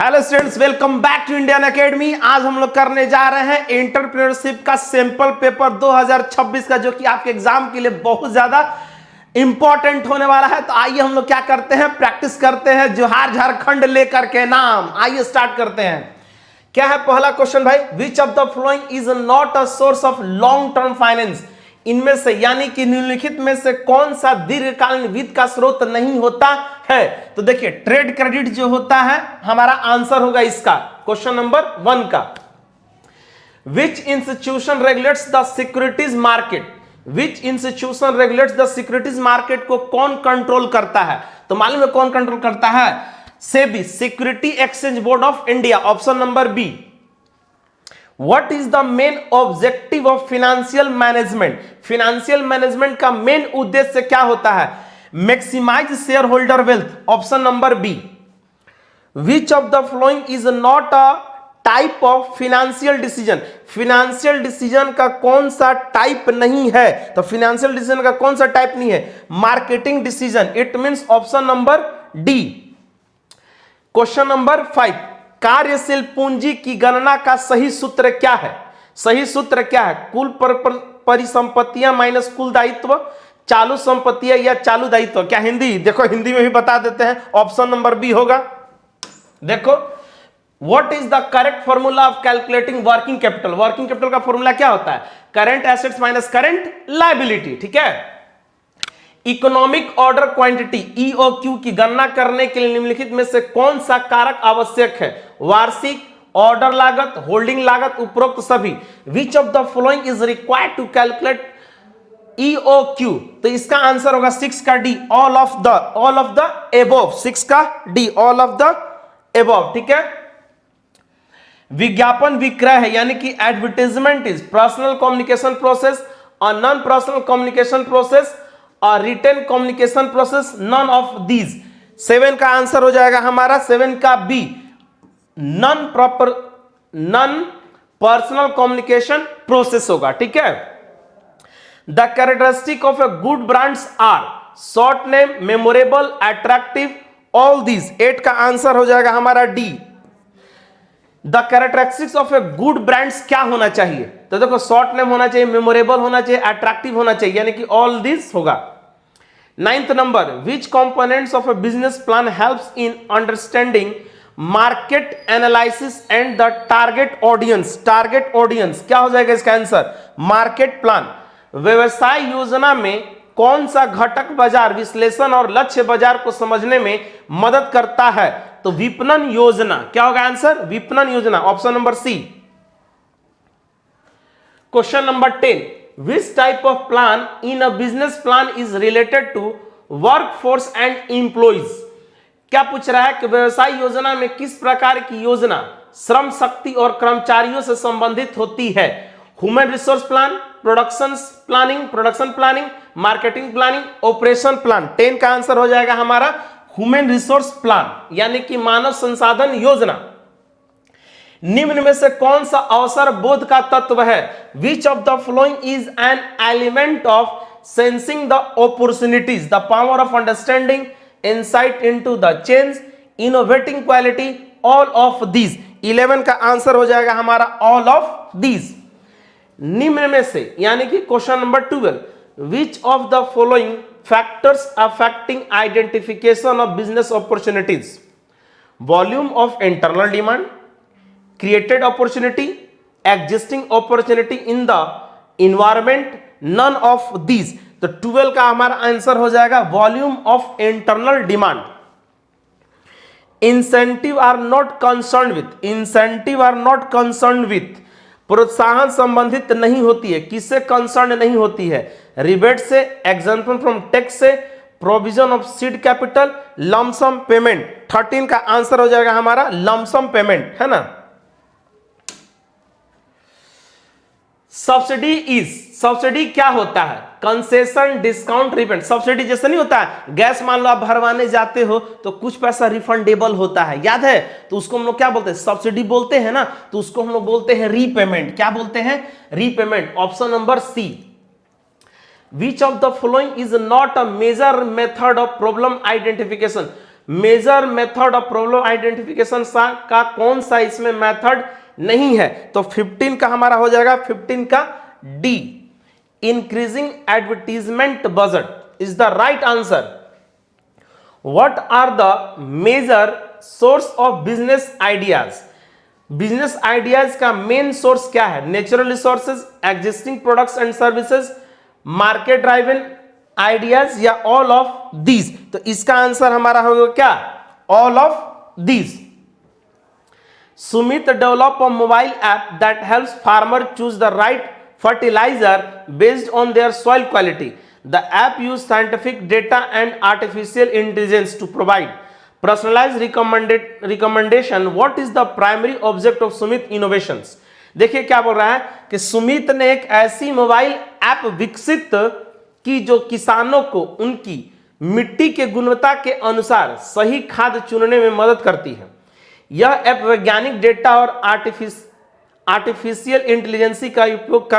Hello students, welcome back to Indian academy. आज हम लोग करने जा रहे हैं एंटरप्रेन्योरशिप का सैंपल पेपर 2026 का, जो कि आपके एग्जाम के लिए बहुत ज्यादा इंपॉर्टेंट होने वाला है। तो आइए हम लोग क्या करते हैं, प्रैक्टिस करते हैं जोहार झारखंड लेकर के नाम। आइए स्टार्ट करते हैं। क्या है पहला क्वेश्चन भाई, विच of the following is not a source of long term finance. इनमें से यानी कि निम्नलिखित में से कौन सा दीर्घकालीन वित्त का स्रोत नहीं होता है। तो देखिए, ट्रेड क्रेडिट जो होता है हमारा आंसर होगा इसका, क्वेश्चन नंबर 1 का। विच institution regulates the securities market. Which institution regulates the securities market को कौन कंट्रोल करता है। तो मालूम है कौन कंट्रोल करता है, SEBI, security exchange board of India, option number B. What is the main objective of financial management? Financial management का मेन उद्देश्य क्या होता है, maximise share holder wealth, option number B. Which of the following is not a type of financial decision. Financial decision का कौन सा type नहीं है, तो फिनेंशियल डिसीजन का कौन सा टाइप नहीं है, marketing decision, it means option number D. Question number 5, कार्यशील पूंजी की गणना का सही सूत्र क्या है। सही सूत्र क्या है, कुल परिसंपत्तियां माइनस कुल दायित्व, चालू संपत्तियां या चालू दायित्व। क्या हिंदी, देखो हिंदी में भी बता देते हैं, ऑप्शन नंबर बी होगा। देखो, what is the correct formula of calculating working capital. Working capital का फॉर्मूला क्या होता है, current assets minus current liability, ठीक है। इकोनॉमिक ऑर्डर क्वांटिटी ईओक्यू की गणना करने के लिए निम्नलिखित में से कौन सा कारक आवश्यक है, वार्षिक, ऑर्डर लागत, होल्डिंग लागत, उपरोक्त सभी। Which of the following is required to calculate EOQ. तो इसका आंसर होगा 6 का D, all of the above. 6 का D, all of the above, ठीक है। विज्ञापन विक्रय है, यानी कि advertisement is personal communication process और नॉन पर्सनल कम्युनिकेशन प्रोसेस और written communication process, none of these. 7 का आंसर हो जाएगा हमारा 7 का B, non personal communication process होगा, ठीक है। The characteristic of a good brands are short name, memorable, attractive, all these. 8 का आंसर हो जाएगा हमारा D. The characteristics of a good brands क्या होना चाहिए, तो देखो शॉर्ट नेम होना चाहिए, मेमोरेबल होना चाहिए, अट्रैक्टिव होना चाहिए, यानी कि ऑल दिस होगा। 9th number, which components of A business plan helps in understanding market analysis and the target audience. Target audience क्या हो जाएगा इसका आंसर, मार्केट प्लान। व्यवसाय योजना में कौन सा घटक बाजार विश्लेषण और लक्ष्य बाजार को समझने में मदद करता है, तो विपणन योजना। क्या होगा आंसर, विपणन योजना, option number C. Question number 10, which type of plan in a business plan is related to workforce and employees. क्या पूछ रहा है कि व्यवसाय योजना में किस प्रकार की योजना श्रम शक्ति और कर्मचारियों से संबंधित होती है। Human resource plan, production planning, marketing planning, operation plan. 10 का आंसर हो जाएगा हमारा ह्यूमन रिसोर्स प्लान, यानी कि मानव संसाधन योजना। निम्न में से कौन सा अवसर बोध का तत्व है, विच of the following is an element of sensing the opportunities, the power of understanding, insight into the change, innovating quality, all of these. 11 का आंसर हो जाएगा हमारा ऑल ऑफ दीज। निम्न में से, यानी कि question number 12, which of the following factors affecting identification of business opportunities, volume of internal demand, created opportunity, existing opportunity in the environment, none of these. तो 12 का हमारा आंसर हो जाएगा volume of internal demand. Incentive are not concern with, प्रोत्साहन संबंधित नहीं होती है, किससे कंसर्न नहीं होती है, रिबेट से, एग्जम्पशन फ्रॉम टैक्स से, provision of seed capital, lump sum payment. 13 का आंसर हो जाएगा हमारा लमसम पेमेंट, है ना। सब्सिडी क्या होता है, कंसेशन, डिस्काउंट, रिफंड। सब्सिडी जैसे नहीं होता है, गैस मान लो आप भरवाने जाते हो तो कुछ पैसा रिफंडेबल होता है, याद है, तो उसको हम लोग क्या बोलते हैं, सब्सिडी बोलते हैं ना। तो उसको हम लोग बोलते हैं रीपेमेंट। क्या बोलते हैं, repayment, option number C. Which of the following is not a major method of problem identification. Major method of problem identification का कौन सा इसमें मेथड नहीं है? तो 15 का हमारा हो जाएगा 15 का D, increasing advertisement budget is the right answer. What are the major source of business ideas? Business ideas का मेन सोर्स क्या है? Natural resources, existing products and services, market driven ideas या ऑल ऑफ दीज? तो इसका answer हमारा होगा क्या? All of these. Sumit develop a mobile app that helps farmer choose the right fertilizer based on their soil quality. The app use scientific data and artificial intelligence to provide personalized recommendation. What is the primary object of Sumit innovations? देखिए क्या बोल रहा है कि सुमित ने एक ऐसी mobile app विकसित की जो किसानों को उनकी मिट्टी के गुणवत्ता के अनुसार सही खाद चुनने में मदद करती है। यह ऐप वैज्ञानिक डेटा और आर्टिफिशियल इंटेलिजेंस का उपयोग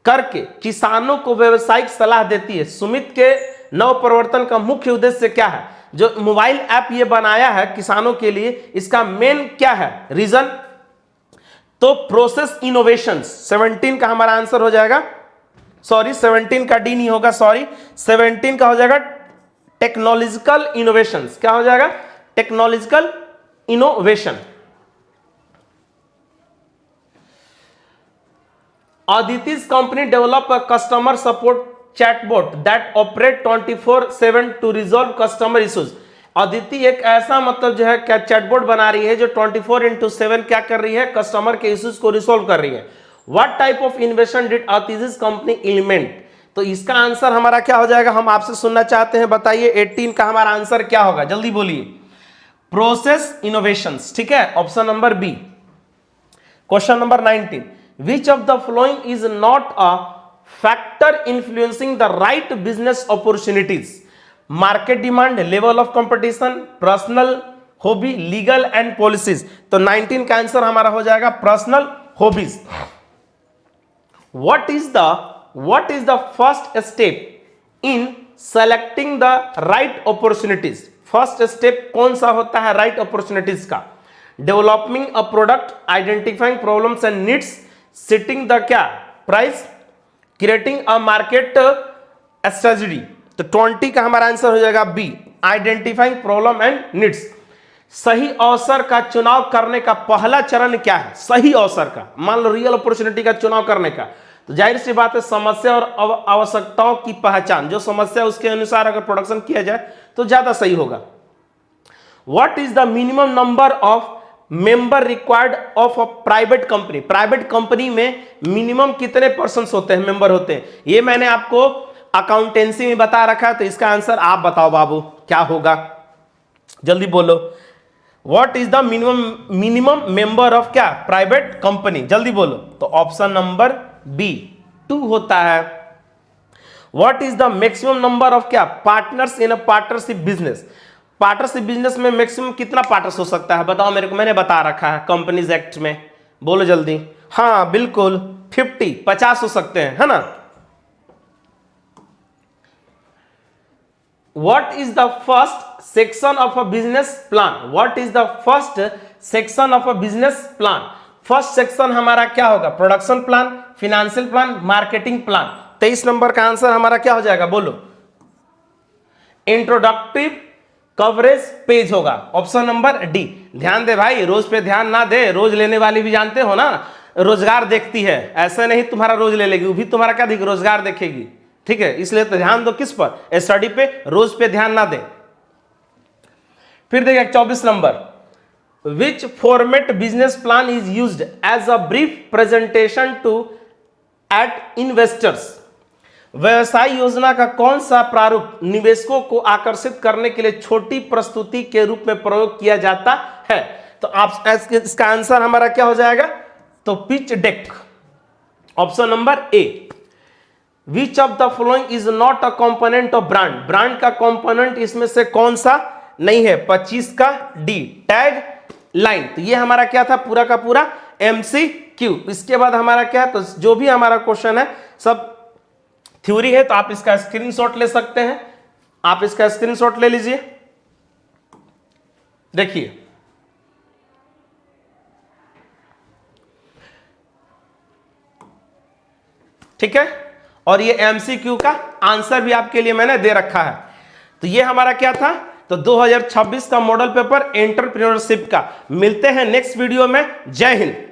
करके किसानों को व्यावसायिक सलाह देती है। सुमित के नव प्रवर्तन का मुख्य उद्देश्य क्या है? जो मोबाइल ऐप ये बनाया है किसानों के लिए, इसका मेन क्या है रीजन? तो प्रोसेस इनोवेशंस। 17 का हमारा आंसर हो जाएगा, सॉरी 17 का डी नहीं होगा, सॉरी 17 का हो जाएगा टेक्नोलॉजिकल इनोवेशंस। क्या हो जाएगा? Technological innovation. Aditi's company developed a customer support chatbot that operate 24/7 to resolve customer issues. Aditi एक ऐसा मतलब जो है क्या चैटबॉट बना रही है जो 24/7 क्या कर रही है? कस्टमर के इश्यूज को रिसोल्व कर रही है। What type of innovation did Aditi's company implement? तो इसका आंसर हमारा क्या हो जाएगा? हम आपसे सुनना चाहते हैं, बताइए 18 का हमारा आंसर क्या होगा? जल्दी बोलिए। प्रोसेस इनोवेशंस, ठीक है, option number B. Question number 19, which of the following is not a factor influencing the right business opportunities? Market demand, level of competition, personal hobby, legal and policies। तो 19 का answer हमारा हो जाएगा personal hobbies. what is the first step in selecting the right opportunities? First step कौन सा होता है right opportunities का? Developing a product, identifying problems and needs, setting the क्या price, creating a market strategy. तो 20 का हमारा आंसर हो जाएगा B, identifying problem and needs. सही अवसर का चुनाव करने का पहला चरण क्या है? सही अवसर का, मान लो रियल अपॉर्चुनिटी का चुनाव करने का, तो जाहिर सी बात है समस्या और आवश्यकताओं की पहचान, जो समस्या उसके अनुसार अगर प्रोडक्शन किया जाए तो ज्यादा सही होगा। What is the minimum number of member required of a private company? Private company में मिनिमम कितने पर्सन्स होते हैं, मेंबर होते हैं? ये मैंने आपको अकाउंटेंसी में बता रखा है, तो इसका आंसर आप बताओ बाबू क्या होगा, जल्दी बोलो। What is the minimum member of क्या प्राइवेट कंपनी? जल्दी बोलो। तो ऑप्शन नंबर बी 2 होता है। What is the maximum number of क्या partners in a partnership business? Partnership business में मैक्सिमम कितना पार्टनर्स हो सकता है? बताओ मेरे को, मैंने बता रखा है कंपनीज एक्ट में, बोलो जल्दी। हाँ बिल्कुल 50 हो सकते हैं, है ना। What is the first section of a business plan? What is the first section of a business plan? First section हमारा क्या होगा? Production plan, financial plan, marketing plan. 23 number का आंसर हमारा क्या हो जाएगा? बोलो। इंट्रोडक्टिव कवरेज पेज होगा, ऑप्शन नंबर डी। ध्यान दे भाई, रोज पे ध्यान ना दे, रोज लेने वाली भी जानते हो ना रोजगार देखती है, ऐसे नहीं तुम्हारा रोज ले लेगी, वो भी तुम्हारा क्या देगी? रोजगार देखेगी, ठीक है। इसलिए तो ध्यान दो किस पर? स्टडी पे, रोज पे ध्यान ना दे। फिर देखिए 24 नंबर, which format business plan is used as a brief presentation to at investors? व्यवसाय योजना का कौन सा प्रारूप निवेशकों को आकर्षित करने के लिए छोटी प्रस्तुति के रूप में प्रयोग किया जाता है? तो आप इसका आंसर हमारा क्या हो जाएगा? तो pitch deck, option number A. Which of the following is not a component of brand? Brand का कंपोनेंट इसमें से कौन सा नहीं है? 25 का डी, टैग लाइन। तो ये हमारा क्या था? पूरा का पूरा MCQ। इसके बाद हमारा क्या है? तो जो भी हमारा क्वेश्चन है सब थ्योरी है, तो आप इसका स्क्रीनशॉट ले सकते हैं, आप इसका स्क्रीनशॉट ले लीजिए। देखिए ठीक है, और ये एमसीक्यू का आंसर भी आपके लिए मैंने दे रखा है। तो ये हमारा क्या था, तो 2026 का मॉडल पेपर एंटरप्रेन्योरशिप का। मिलते हैं नेक्स्ट वीडियो में। जय हिंद।